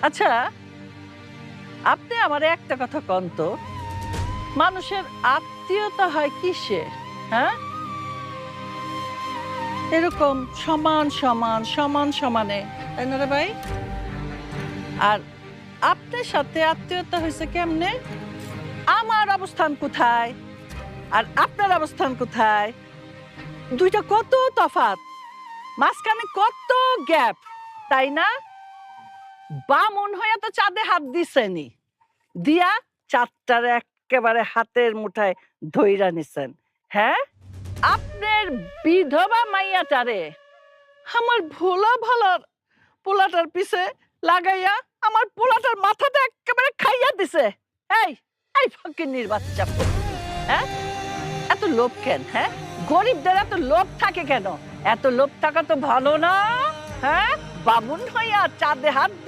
আচ্ছা, আপনি আমারে একটা কথা কন তো, মানুষের আত্মীয়তা হয় কিসে? হ্যাঁ? এরকম সমান, সমান, সমান সমানে, তাই না রে ভাই? আর আপনার সাথে আত্মীয়তা হইছে কেমনে? আমার অবস্থান কোথায়? আর আপনার অবস্থান কোথায়? ২ টা কত তফাৎ, মাঝখানে কত গ্যাপ, তাই না? বামুন হইয়া তো চাঁদে হাত দিছেনই। দিয়া চাঁদটারে এক্কেবারে হাতের মুঠায় ধইরা নিছেন। হ্যাঁ? আপনার বিধবা মাইয়াটারে আমার ভোলা ভালার পোলাটার পিছে লাগাইয়া আমার পোলাটার মাথাটা এক্কেবারে খাইয়া দিছে। এই, এই ফকিন্নির বাচ্চা হ্যাঁ? এত লোভ কেন? হ্যাঁ? গরিবদের এত লোভ থাকে কেন? এত লোভ থাকা তো ভালো না। হ্যাঁ? বামুন হইয়া চাঁদে হাত দিয়ে